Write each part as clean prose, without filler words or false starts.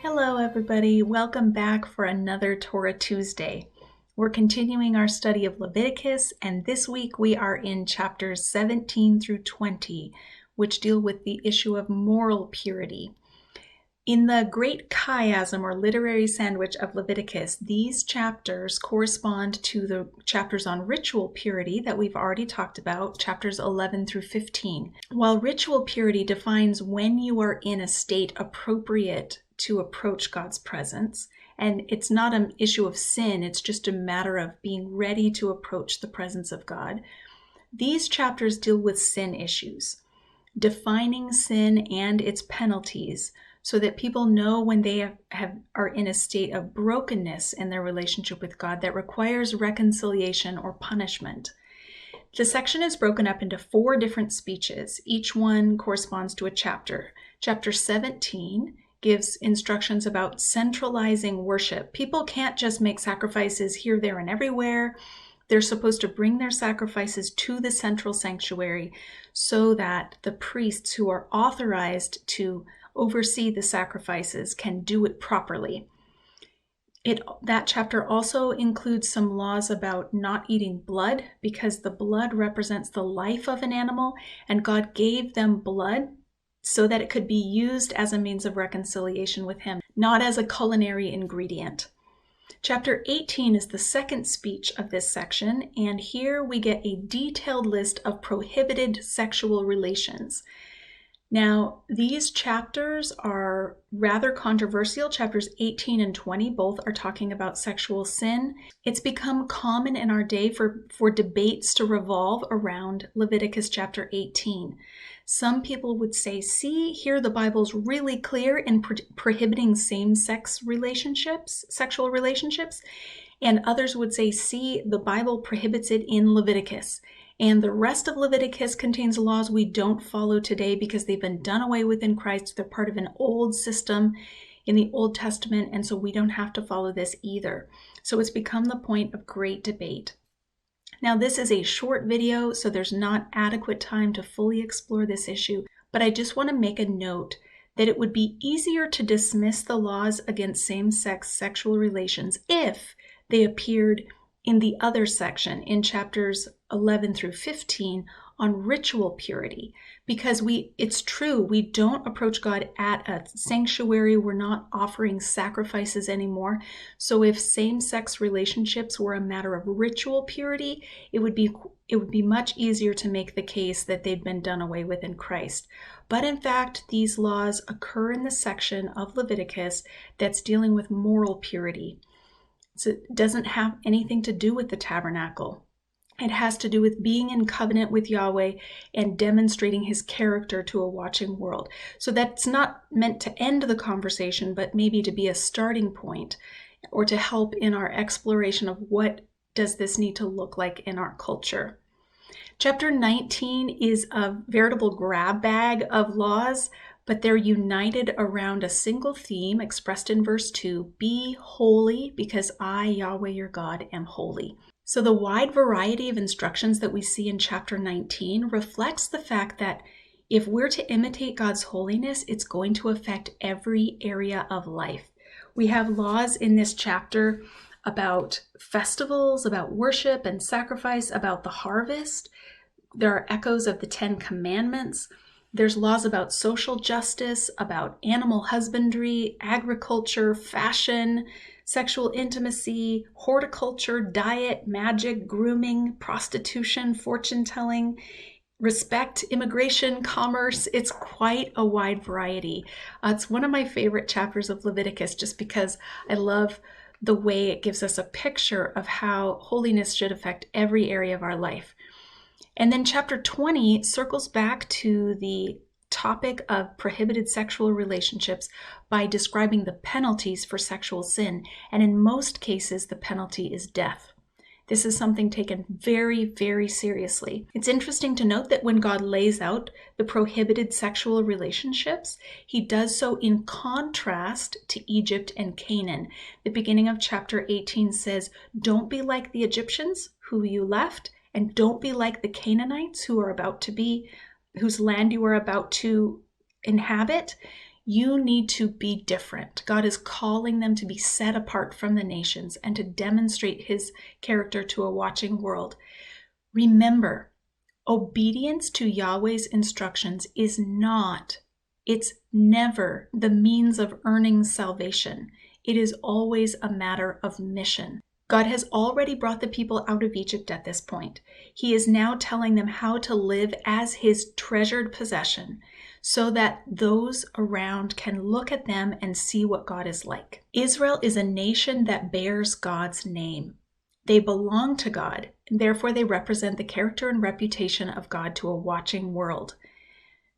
Hello, everybody. Welcome back for another Torah Tuesday. We're continuing our study of Leviticus, and this week we are in chapters 17 through 20, which deal with the issue of moral purity. In the great chiasm or literary sandwich of Leviticus, these chapters correspond to the chapters on ritual purity that we've already talked about, chapters 11 through 15. While ritual purity defines when you are in a state appropriate to approach God's presence, and it's not an issue of sin, it's just a matter of being ready to approach the presence of God. These chapters deal with sin issues, defining sin and its penalties, so that people know when they are in a state of brokenness in their relationship with God that requires reconciliation or punishment. The section is broken up into 4 different speeches. Each one corresponds to a chapter. Chapter 17 gives instructions about centralizing worship. People can't just make sacrifices here, there, and everywhere. They're supposed to bring their sacrifices to the central sanctuary so that the priests who are authorized to oversee the sacrifices can do it properly. That chapter also includes some laws about not eating blood, because the blood represents the life of an animal, and God gave them blood so that it could be used as a means of reconciliation with Him, not as a culinary ingredient. Chapter 18 is the second speech of this section, and here we get a detailed list of prohibited sexual relations. Now, these chapters are rather controversial. Chapters 18 and 20 both are talking about sexual sin. It's become common in our day for debates to revolve around Leviticus chapter 18. Some people would say, see, here the Bible's really clear in prohibiting same-sex relationships, sexual relationships. And others would say, see, the Bible prohibits it in Leviticus. And the rest of Leviticus contains laws we don't follow today because they've been done away with in Christ. They're part of an old system in the Old Testament, and so we don't have to follow this either. So it's become the point of great debate. Now, this is a short video, so there's not adequate time to fully explore this issue, but I just want to make a note that it would be easier to dismiss the laws against same-sex sexual relations if they appeared in the other section in chapters 11 through 15 on ritual purity, because it's true, we don't approach God at a sanctuary. We're not offering sacrifices anymore. So if same-sex relationships were a matter of ritual purity, it would be much easier to make the case that they'd been done away with in Christ. But in fact, these laws occur in the section of Leviticus that's dealing with moral purity. So it doesn't have anything to do with the tabernacle. It has to do with being in covenant with Yahweh and demonstrating His character to a watching world. So that's not meant to end the conversation, but maybe to be a starting point or to help in our exploration of what does this need to look like in our culture. Chapter 19 is a veritable grab bag of laws, but they're united around a single theme expressed in verse 2, be holy because I, Yahweh your God, am holy. So the wide variety of instructions that we see in chapter 19 reflects the fact that if we're to imitate God's holiness, it's going to affect every area of life. We have laws in this chapter about festivals, about worship and sacrifice, about the harvest. There are echoes of the 10 Commandments. There's laws about social justice, about animal husbandry, agriculture, fashion, sexual intimacy, horticulture, diet, magic, grooming, prostitution, fortune-telling, respect, immigration, commerce. It's quite a wide variety. It's one of my favorite chapters of Leviticus just because I love the way it gives us a picture of how holiness should affect every area of our life. And then chapter 20 circles back to the topic of prohibited sexual relationships by describing the penalties for sexual sin. And in most cases, the penalty is death. This is something taken very, very seriously. It's interesting to note that when God lays out the prohibited sexual relationships, He does so in contrast to Egypt and Canaan. The beginning of chapter 18 says, don't be like the Egyptians who you left, and don't be like the Canaanites whose land you are about to inhabit. You need to be different. God is calling them to be set apart from the nations and to demonstrate his character to a watching world. Remember, obedience to Yahweh's instructions is not, it's never the means of earning salvation. It is always a matter of mission. God has already brought the people out of Egypt at this point. He is now telling them how to live as his treasured possession so that those around can look at them and see what God is like. Israel is a nation that bears God's name. They belong to God, and therefore they represent the character and reputation of God to a watching world.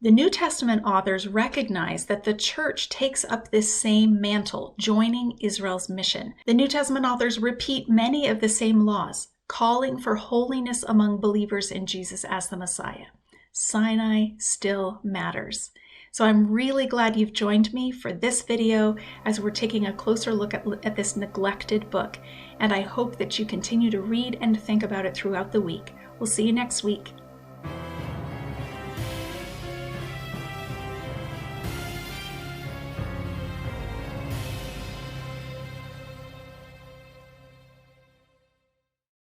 The New Testament authors recognize that the church takes up this same mantle, joining Israel's mission. The New Testament authors repeat many of the same laws, calling for holiness among believers in Jesus as the Messiah. Sinai still matters. So I'm really glad you've joined me for this video as we're taking a closer look at this neglected book. And I hope that you continue to read and think about it throughout the week. We'll see you next week.